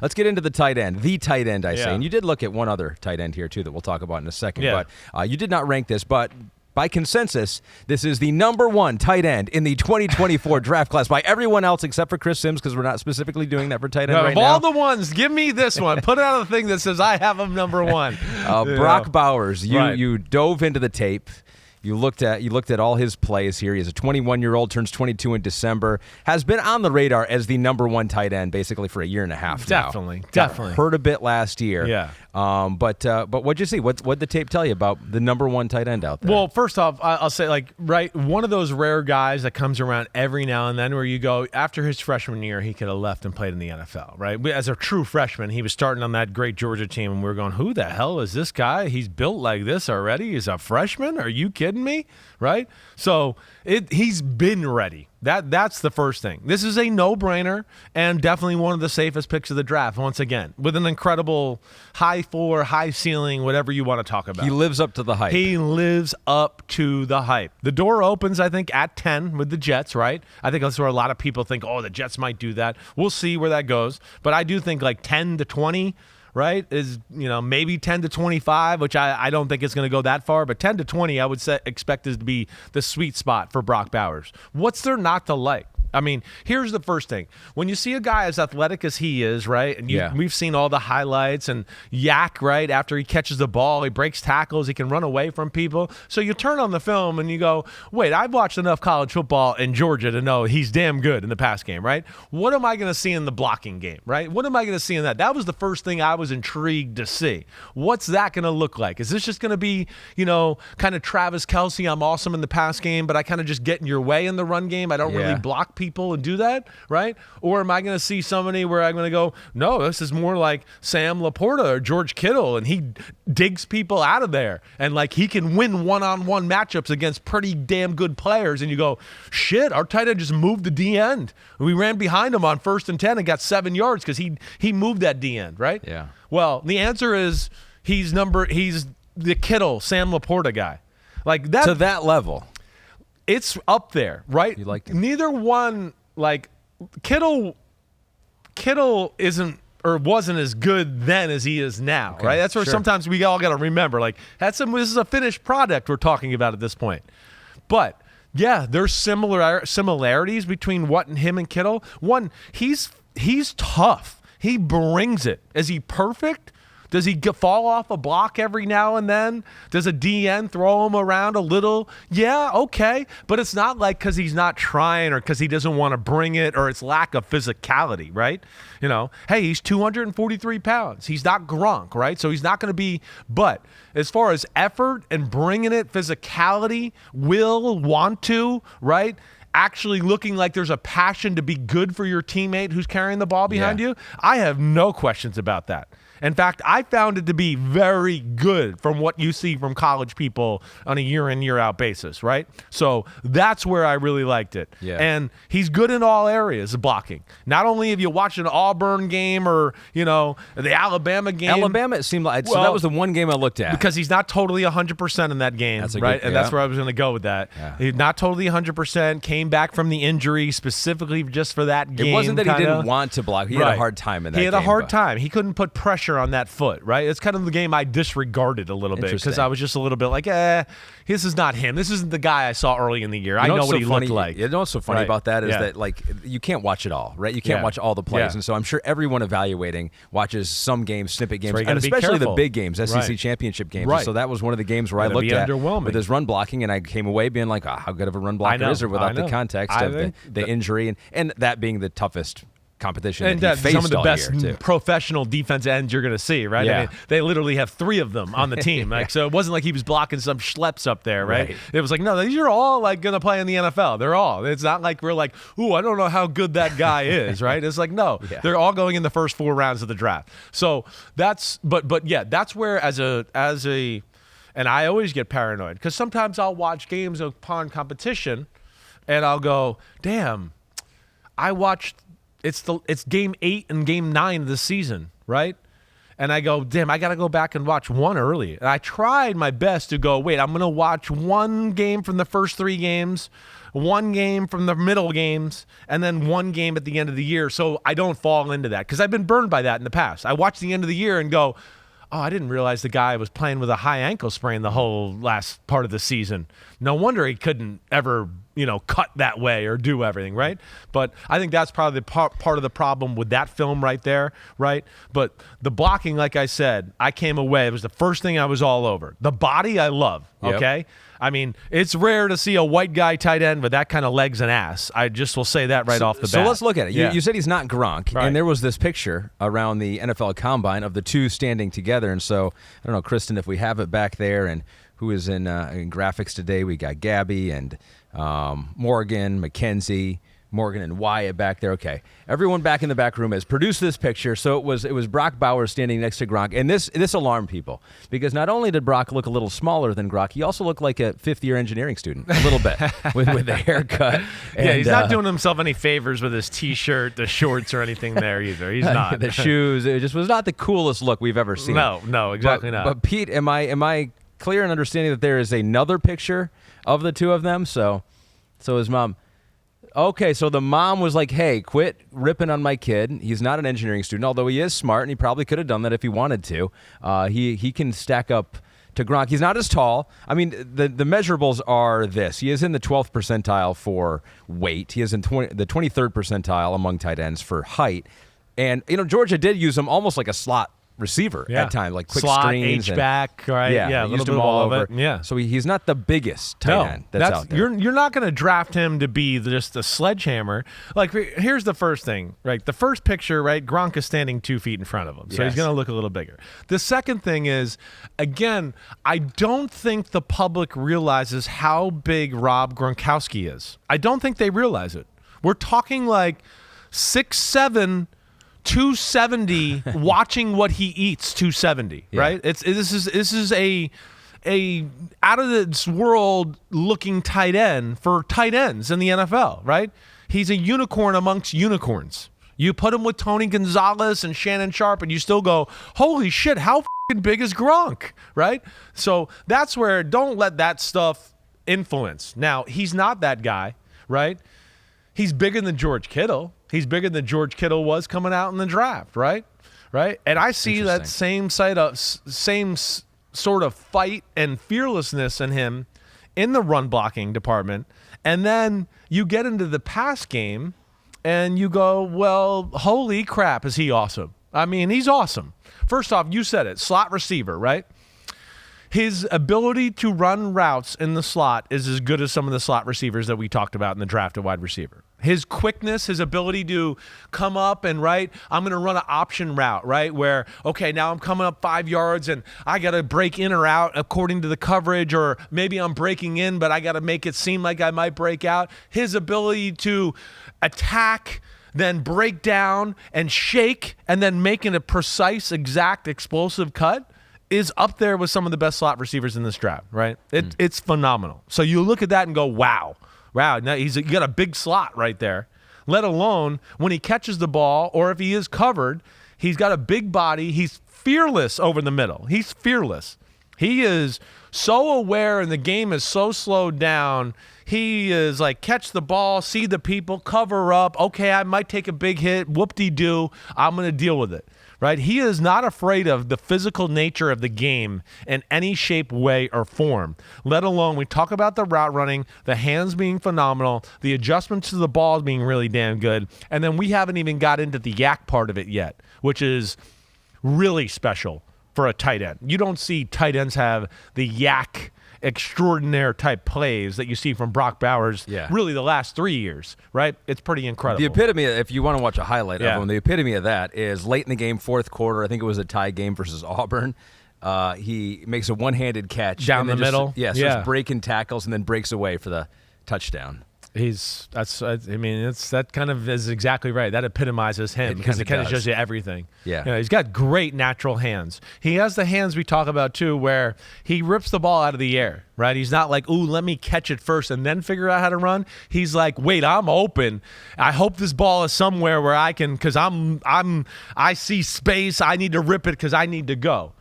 let's get into the tight end. The tight end, I say. Yeah. And you did look at one other tight end here, too, that we'll talk about in a second. Yeah. But you did not rank this, but by consensus, this is the number one tight end in the 2024 draft class by everyone else except for Chris Simms, because we're not specifically doing that for tight end right now. Of all the ones, give me this one. Put out a thing that says I have him number one. Brock Bowers, Right. you dove into the tape. You looked at all his plays here. He's a 21-year-old, turns 22 in December, has been on the radar as the number one tight end basically for a year and a half now. Definitely. Got hurt a bit last year. Yeah. But what'd you see? What'd the tape tell you about the number one tight end out there? Well, first off, I'll say, one of those rare guys that comes around every now and then where you go, after his freshman year, he could have left and played in the NFL, right? As a true freshman, he was starting on that great Georgia team, and we were going, who the hell is this guy? He's built like this already? He's a freshman? Are you kidding me? Right? So he's been ready. That's the first thing. This is a no-brainer and definitely one of the safest picks of the draft, once again, with an incredible high floor, high ceiling, whatever you want to talk about. He lives up to the hype. He lives up to the hype. The door opens, I think, at 10 with the Jets, right? I think that's where a lot of people think, oh, the Jets might do that. We'll see where that goes. But I do think 10 to 20, right, is, maybe 10 to 25, which I don't think it's going to go that far. But 10 to 20, I would expect this to be the sweet spot for Brock Bowers. What's there not to like? I mean, here's the first thing. When you see a guy as athletic as he is, right, and we've seen all the highlights and yak, right, after he catches the ball, he breaks tackles, he can run away from people. So you turn on the film and you go, wait, I've watched enough college football in Georgia to know he's damn good in the pass game, right? What am I going to see in the blocking game, right? What am I going to see in that? That was the first thing I was intrigued to see. What's that going to look like? Is this just going to be, kind of Travis Kelce, I'm awesome in the pass game, but I kind of just get in your way in the run game? I don't really block people and do that, right? Or am I going to see somebody where I'm going to go, no, this is more like Sam Laporta or George Kittle, and he digs people out of there, and he can win one-on-one matchups against pretty damn good players, and you go, shit, our tight end just moved the D end. We ran behind him on 1st and 10 and got 7 yards because he moved that D end, right? Yeah. Well, the answer is he's the Kittle, Sam Laporta guy. That to that level. It's up there, right? You liked him. Neither one, Kittle isn't or wasn't as good then as he is now, Okay, right? That's where sure. sometimes we all got to remember, this is a finished product we're talking about at this point. But yeah, there's similarities between him and Kittle. One, he's tough. He brings it. Is he perfect? Does he fall off a block every now and then? Does a DN throw him around a little? Yeah, okay. But it's not because he's not trying or because he doesn't want to bring it or it's lack of physicality, right? Hey, he's 243 pounds. He's not Gronk, right? So he's not going to be, but as far as effort and bringing it, physicality, want to, right? Actually looking like there's a passion to be good for your teammate who's carrying the ball behind you, I have no questions about that. In fact, I found it to be very good from what you see from college people on a year-in, year-out basis, right? So that's where I really liked it. Yeah. And he's good in all areas of blocking. Not only have you watched an Auburn game or, the Alabama game. Alabama, it seemed like, so that was the one game I looked at. Because he's not totally 100% in that game, right? And that's where I was going to go with that. Yeah. He's not totally 100%, came back from the injury specifically just for that game. It wasn't that kinda. he didn't want to block. He had a hard time in that game. He had a hard time. He couldn't put pressure on that foot, right? It's kind of the game I disregarded a little bit because I was just a little bit this is not him. This isn't the guy I saw early in the year. I know what he looked like. You know what's so funny about that is that you can't watch it all, right? You can't watch all the plays. And so I'm sure everyone evaluating watches some games, snippet games, and especially the big games, SEC championship games. And so that was one of the games where I looked at with his run blocking, and I came away being like, how good of a run blocker is there without the context of the injury and that being the toughest competition and that he faced some of the all best year, too. professional defense ends you're going to see, right? Yeah. I mean, they literally have 3 of them on the team. So it wasn't like he was blocking some schleps up there, right? It was no, these are all going to play in the NFL. They're all. It's not like we're ooh, I don't know how good that guy is, right? It's no, they're all going in the first 4 rounds of the draft. So that's, but yeah, that's where as a, and I always get paranoid because sometimes I'll watch games upon competition and I'll go, damn, I watched. It's game 8 and game 9 this season, right? And I go, damn, I got to go back and watch one early. And I tried my best to go, wait, I'm going to watch one game from the first 3 games, one game from the middle games, and then one game at the end of the year, so I don't fall into that. Because I've been burned by that in the past. I watch the end of the year and go, oh, I didn't realize the guy was playing with a high ankle sprain the whole last part of the season. No wonder he couldn't ever, cut that way or do everything, right? But I think that's probably part of the problem with that film right there, right? But the blocking, like I said, I came away. It was the first thing I was all over. The body I love, okay? Yep. I mean, it's rare to see a white guy tight end with that kind of legs and ass. I just will say that right off the bat. So let's look at it. You said he's not Gronk, right. And there was this picture around the NFL Combine of the two standing together. And so, I don't know, Kristen, if we have it back there, and who is in graphics today, we got Gabby and Morgan, Mackenzie, Morgan and Wyatt back there. Okay, everyone back in the back room has produced this picture. So it was Brock Bowers standing next to Gronk, and this alarmed people because not only did Brock look a little smaller than Gronk, he also looked like a fifth-year engineering student a little bit with the haircut. Yeah, he's not doing himself any favors with his T-shirt, the shorts, or anything there either. He's not. The shoes. It just was not the coolest look we've ever seen. No, exactly not. But Pete, am I clear in understanding that there is another picture of the two of them? So his mom. Okay, so the mom was like, hey, quit ripping on my kid. He's not an engineering student, although he is smart, and he probably could have done that if he wanted to. He can stack up to Gronk. He's not as tall. I mean, the measurables are this. He is in the 12th percentile for weight. He is in the 23rd percentile among tight ends for height. And, Georgia did use him almost like a slot receiver at times, like quick slot, screens. H-back, right? Yeah, a little bit of all of it. Yeah. So he's not the biggest tight end that's out there. You're not going to draft him to be just a sledgehammer. Like, here's the first thing, right? The first picture, right? Gronk is standing 2 feet in front of him, so he's going to look a little bigger. The second thing is, again, I don't think the public realizes how big Rob Gronkowski is. I don't think they realize it. We're talking like 6'7", 270 watching what he eats 270 right. This is a out of this world looking tight end for tight ends in the NFL, right? He's a unicorn amongst unicorns. You put him with Tony Gonzalez and Shannon Sharp and you still go, holy shit, how fucking big is Gronk, right? So that's where, don't let that stuff influence. Now, he's not that guy, right? He's bigger than George Kittle. He's bigger than George Kittle was coming out in the draft, right? And I see that same sort of fight and fearlessness in him in the run blocking department. And then you get into the pass game and you go, well, holy crap, is he awesome? I mean, he's awesome. First off, you said it, slot receiver, right? His ability to run routes in the slot is as good as some of the slot receivers that we talked about in the draft at wide receiver. His quickness, his ability to come up and, right, I'm going to run an option route, right, where, okay, now I'm coming up 5 yards and I got to break in or out according to the coverage, or maybe I'm breaking in, but I got to make it seem like I might break out. His ability to attack, then break down and shake, and then making a precise, exact, explosive cut is up there with some of the best slot receivers in this draft, right? It's phenomenal. So you look at that and go, wow, now you got a big slot right there, let alone when he catches the ball or if he is covered, he's got a big body. He's fearless over the middle. He's fearless. He is so aware and the game is so slowed down. He is like, catch the ball, see the people, cover up. Okay, I might take a big hit. Whoop-de-doo. I'm going to deal with it. Right? He is not afraid of the physical nature of the game in any shape, way, or form, let alone we talk about the route running, the hands being phenomenal, the adjustments to the ball being really damn good, and then we haven't even got into the yak part of it yet, which is really special for a tight end. You don't see tight ends have the yak extraordinaire type plays that you see from Brock Bowers really the last 3 years, right? It's pretty incredible. The epitome, if you want to watch a highlight of him, the epitome of that is late in the game, fourth quarter, I think it was a tie game versus Auburn. He makes a one-handed catch. Down the middle. Starts breaking tackles and then breaks away for the touchdown. That kind of is exactly right. That epitomizes him because it kind of shows you everything. Yeah. He's got great natural hands. He has the hands we talk about too, where he rips the ball out of the air, right? He's not like, ooh, let me catch it first and then figure out how to run. He's like, wait, I'm open. I hope this ball is somewhere where I can, because I see space. I need to rip it because I need to go.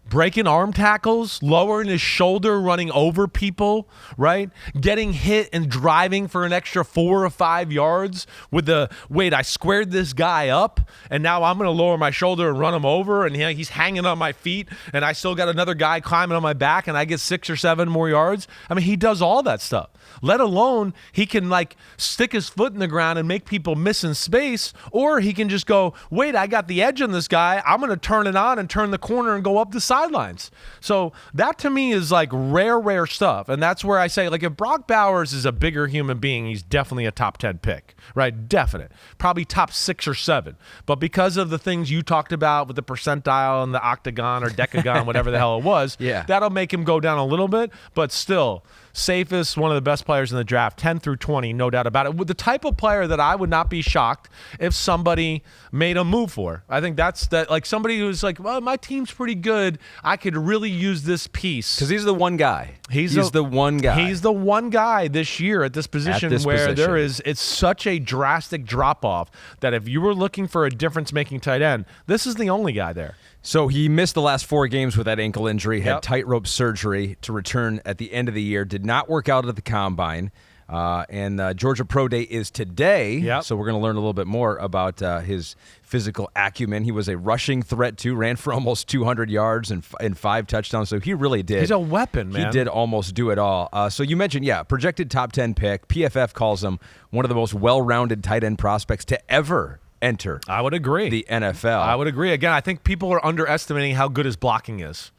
Breaking arm tackles, lowering his shoulder, running over people, right? Getting hit and driving for an extra 4 or 5 yards with wait, I squared this guy up, and now I'm going to lower my shoulder and run him over, and he's hanging on my feet, and I still got another guy climbing on my back, and I get 6 or 7 more yards. I mean, he does all that stuff. Let alone he can, like, stick his foot in the ground and make people miss in space, or he can just go, wait, I got the edge on this guy. I'm going to turn it on and turn the corner and go up the sidelines. So that to me is like rare stuff. And that's where I say, like, if Brock Bowers is a bigger human being, he's definitely a top 10 pick, right? Definite. Probably top 6 or 7. But because of the things you talked about with the percentile and the octagon or decagon, whatever the hell it was, that'll make him go down a little bit. But still, safest, one of the best players in the draft, 10 through 20, no doubt about it. With the type of player that I would not be shocked if somebody made a move for. I think that's that, like somebody who's like, well, my team's pretty good. I could really use this piece. Because he's the one guy. He's the one guy. He's the one guy this year at this position there is, it's such a drastic drop-off that if you were looking for a difference-making tight end, this is the only guy there. So he missed the last 4 games with that ankle injury, had tightrope surgery to return at the end of the year, did not work out at the combine, and Georgia Pro Day is today, so we're going to learn a little bit more about his physical acumen. He was a rushing threat, too, ran for almost 200 yards and 5 touchdowns, so he really did. He's a weapon, man. He did almost do it all. So you mentioned, projected top 10 pick. PFF calls him one of the most well-rounded tight end prospects to ever enter. I would agree. The NFL. I would agree. Again, I think people are underestimating how good his blocking is.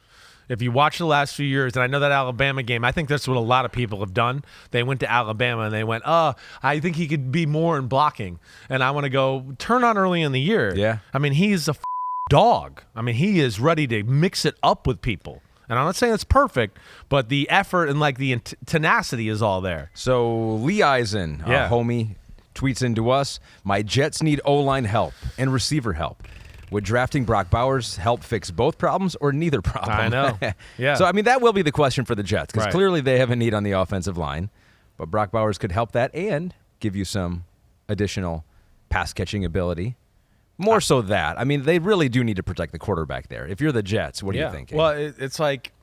If you watch the last few years, and I know that Alabama game, I think that's what a lot of people have done. They went to Alabama and they went, I think he could be more in blocking. And I want to go turn on early in the year. Yeah. I mean, he's a dog. I mean, he is ready to mix it up with people. And I'm not saying it's perfect, but the effort and like the tenacity is all there. So Lee Eisen, homie, tweets into us, my Jets need O-line help and receiver help. Would drafting Brock Bowers help fix both problems or neither problem? I know. Yeah. So, I mean, that will be the question for the Jets because clearly they have a need on the offensive line. But Brock Bowers could help that and give you some additional pass-catching ability. More so that. I mean, they really do need to protect the quarterback there. If you're the Jets, what are you thinking? Well, it's like,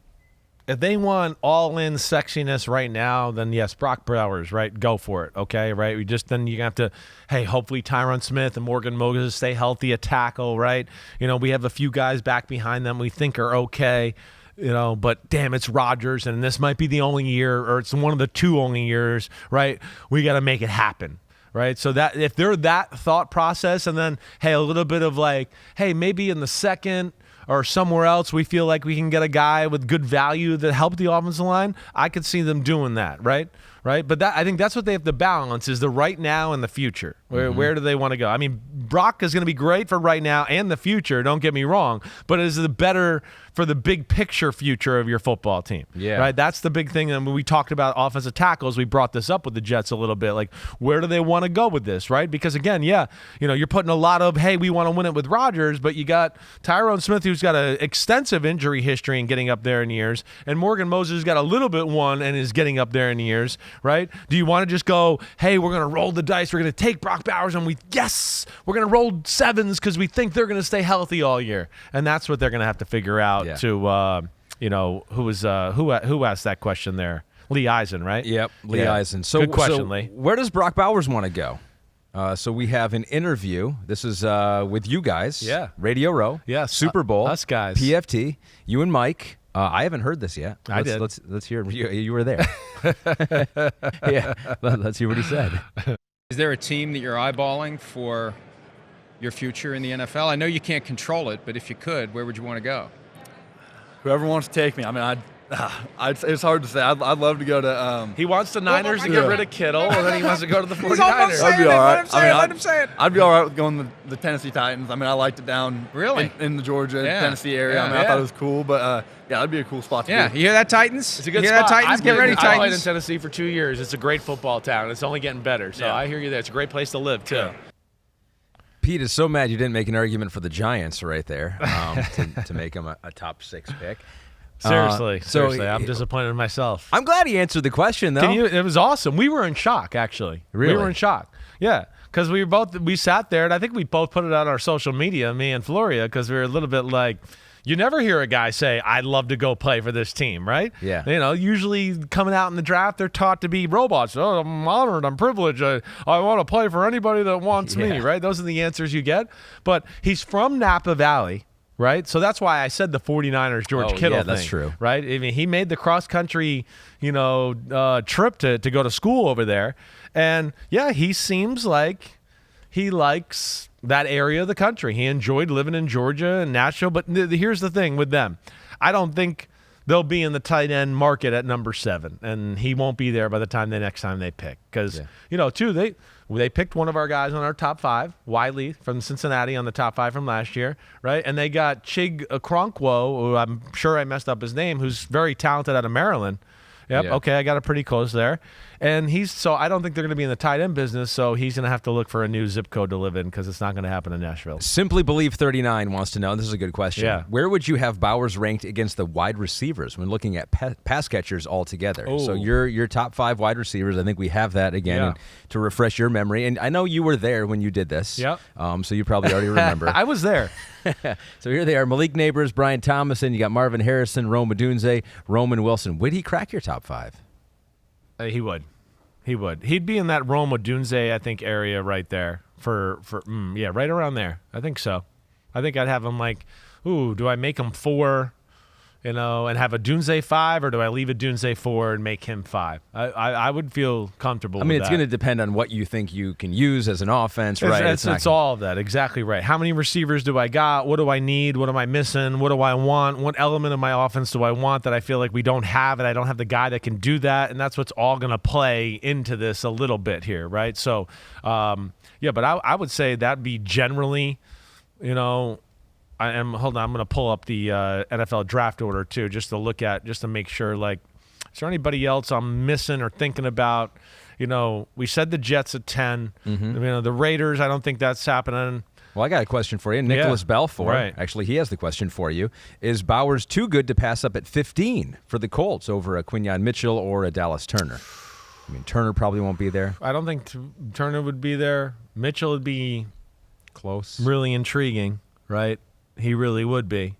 if they want all-in sexiness right now, then yes, Brock Bowers, right? Go for it, okay, right? Then you have to, hey, hopefully Tyron Smith and Morgan Moses stay healthy at tackle, right? You know, we have a few guys back behind them we think are okay, you know, but damn, it's Rodgers, and this might be the only year, or it's one of the 2 only years, right? We got to make it happen. Right, so that if they're that thought process, and then hey, a little bit of like, hey, maybe in the second or somewhere else we feel like we can get a guy with good value that helped the offensive line, I could see them doing that, right? But I think that's what they have to balance is the right now and the future. Where do they want to go? I mean, Brock is going to be great for right now and the future, don't get me wrong, but is it better for the big picture future of your football team? Yeah. Right? That's the big thing. And when we talked about offensive tackles, we brought this up with the Jets a little bit. Like, where do they want to go with this, right? Because, again, you're putting a lot of, hey, we want to win it with Rodgers, but you got Tyron Smith, who's got an extensive injury history and getting up there in years, and Morgan Moses has got a little bit one and is getting up there in years, right? Do you want to just go, hey, we're going to roll the dice, we're going to take Brock Bowers, and we're going to roll 7s because we think they're going to stay healthy all year? And that's what they're going to have to figure out who asked that question there? Lee Eisen, right? Yep, Lee Eisen. So, good question, Lee. Where does Brock Bowers want to go? So we have an interview. This is with you guys. Yeah. Radio Row. Yeah. Super Bowl. Us guys. PFT. You and Mike. I haven't heard this yet. I did. Let's hear it. You were there. Yeah. Let's hear what he said. Is there a team that you're eyeballing for your future in the NFL? I know you can't control it, but if you could, where would you want to go? Whoever wants to take me. I mean, It's hard to say. I'd love to go to. He wants the Niners to get rid of Kittle, and then he wants to go to the 49ers. He's almost saying I'd be all right. Let him say it. I'd be all right with going to the Tennessee Titans. I mean, I liked it down in the Georgia, Tennessee area. I thought it was cool, but that'd be a cool spot to be. You hear that, Titans? It's a good you spot. Hear that, Titans? Get ready, Titans. I played in Tennessee for 2 years. It's a great football town. It's only getting better. So I hear you there. It's a great place to live, too. Yeah. Pete is so mad you didn't make an argument for the Giants right there to make him a top 6 pick. Seriously, I'm disappointed in myself. I'm glad he answered the question, though. It was awesome. We were in shock, actually. Really? We were in shock. Yeah, because we sat there, and I think we both put it on our social media, me and Floria, because we were a little bit like, you never hear a guy say, I'd love to go play for this team, right? Yeah. Usually coming out in the draft, they're taught to be robots. Oh, I'm honored. I'm privileged. I want to play for anybody that wants me, right? Those are the answers you get. But he's from Napa Valley. Right, so that's why I said the 49ers George Kittle thing. That's true. Right, I mean, he made the cross country, trip to go to school over there, and he seems like he likes that area of the country. He enjoyed living in Georgia and Nashville. But here's the thing with them: I don't think they'll be in the tight end market at number 7, and he won't be there by the next time they pick. Because they picked one of our guys on our top 5, Wiley from Cincinnati, on the top 5 from last year, right? And they got Chig Okonkwo, who I'm sure I messed up his name, who's very talented out of Maryland. Yep. Yeah. Okay, I got it pretty close there. And I don't think they're going to be in the tight end business, so he's going to have to look for a new zip code to live in because it's not going to happen in Nashville. Simply Believe 39 wants to know, this is a good question. Yeah. Where would you have Bowers ranked against the wide receivers when looking at pass catchers altogether? Oh. So your top 5 wide receivers, I think we have that again to refresh your memory. And I know you were there when you did this. Yep. So you probably already remember. I was there. So here they are: Malik Neighbors, Brian Thomason, you got Marvin Harrison, Rome Odunze, Roman Wilson. Would he crack your top 5? He would. He'd be in that Rome Odunze, I think, area right there right around there. I think so. I think I'd have him like, do I make him 4, and have Odunze 5, or do I leave Odunze 4 and make him 5? I would feel comfortable with that. It's going to depend on what you think you can use as an offense, right? It's all of that. Exactly right. How many receivers do I got? What do I need? What am I missing? What do I want? What element of my offense do I want that I feel like we don't have, and I don't have the guy that can do that? And that's what's all going to play into this a little bit here, right? So, but I would say that'd be generally, I'm going to pull up the NFL draft order too, just to make sure, like, is there anybody else I'm missing or thinking about? We said the Jets at 10. Mm-hmm. The Raiders, I don't think that's happening. Well, I got a question for you. Nicholas Belfort, actually, he has the question for you. Is Bowers too good to pass up at 15 for the Colts over a Quinyon Mitchell or a Dallas Turner? I mean, Turner probably won't be there. I don't think Turner would be there. Mitchell would be close. Really intriguing, right? He really would be.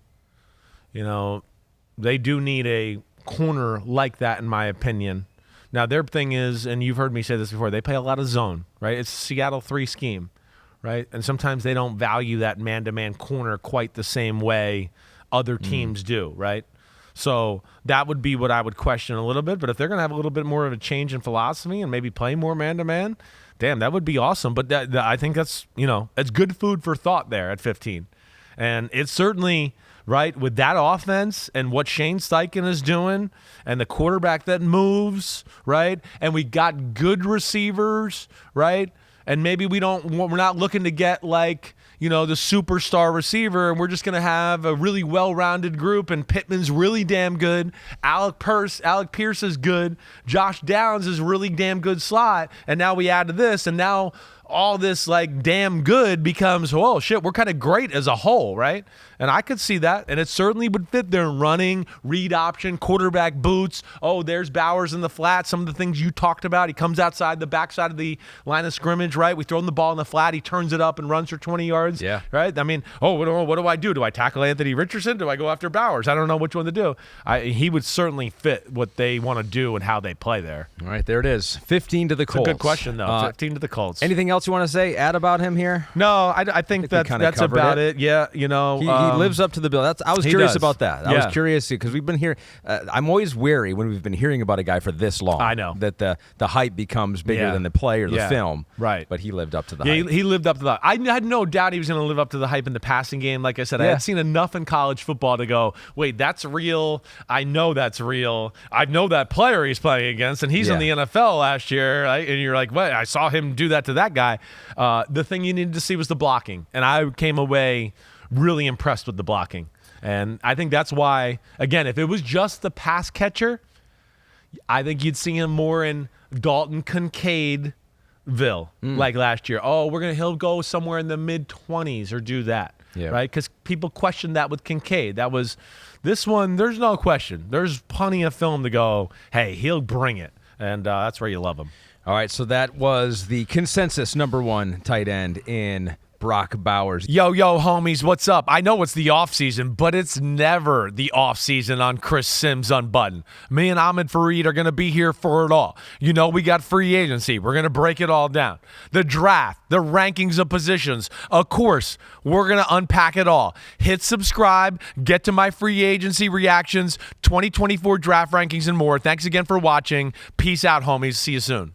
They do need a corner like that, in my opinion. Now, their thing is, and you've heard me say this before, they play a lot of zone, right? It's Seattle 3 scheme, right? And sometimes they don't value that man-to-man corner quite the same way other teams do, right? So that would be what I would question a little bit. But if they're going to have a little bit more of a change in philosophy and maybe play more man-to-man, damn, that would be awesome. But I think that's, it's good food for thought there at 15. And it's certainly, right, with that offense and what Shane Steichen is doing and the quarterback that moves, right, and we got good receivers, right, and maybe we're not looking to get like, the superstar receiver, and we're just going to have a really well-rounded group, and Pittman's really damn good. Alec Pierce is good. Josh Downs is really damn good slot, and now we add to this, and now all this like damn good becomes, oh shit, we're kind of great as a whole, right? And I could see that, and it certainly would fit their running, read option, quarterback boots. Oh, there's Bowers in the flat. Some of the things you talked about. He comes outside the backside of the line of scrimmage, right? We throw him the ball in the flat. He turns it up and runs for 20 yards. Yeah. Right? I mean, what do I do? Do I tackle Anthony Richardson? Do I go after Bowers? I don't know which one to do. He would certainly fit what they want to do and how they play there. All right, there it is. 15 to the Colts. It's a good question, though. 15 to the Colts. Anything else else you want to say? Add about him here? No, I think that's about it. Yeah, he lives up to the bill. I was curious about that. I was curious because we've been here. I'm always wary when we've been hearing about a guy for this long. I know that the hype becomes bigger than the play or the film. Right. But he lived up to the hype. He lived up to the hype. I had no doubt he was going to live up to the hype in the passing game. Like I said, I had seen enough in college football to go, wait, that's real. I know that's real. I know that player he's playing against, and he's in the NFL last year. Right? And you're like, what? I saw him do that to that guy. The thing you needed to see was the blocking, and I came away really impressed with the blocking. And I think that's why, again, if it was just the pass catcher, I think you'd see him more in Dalton Kincaidville like last year. Oh, he'll go somewhere in the mid-20s or do that, right? Because people questioned that with Kincaid. That was this one. There's no question. There's plenty of film to go, hey, he'll bring it, and that's where you love him. All right, so that was the consensus #1 tight end in Brock Bowers. Yo, homies, what's up? I know it's the off season, but it's never the off season on Chris Simms Unbuttoned. Me and Ahmed Fareed are going to be here for it all. We got free agency. We're going to break it all down. The draft, the rankings of positions. Of course, we're going to unpack it all. Hit subscribe, get to my free agency reactions, 2024 draft rankings, and more. Thanks again for watching. Peace out, homies. See you soon.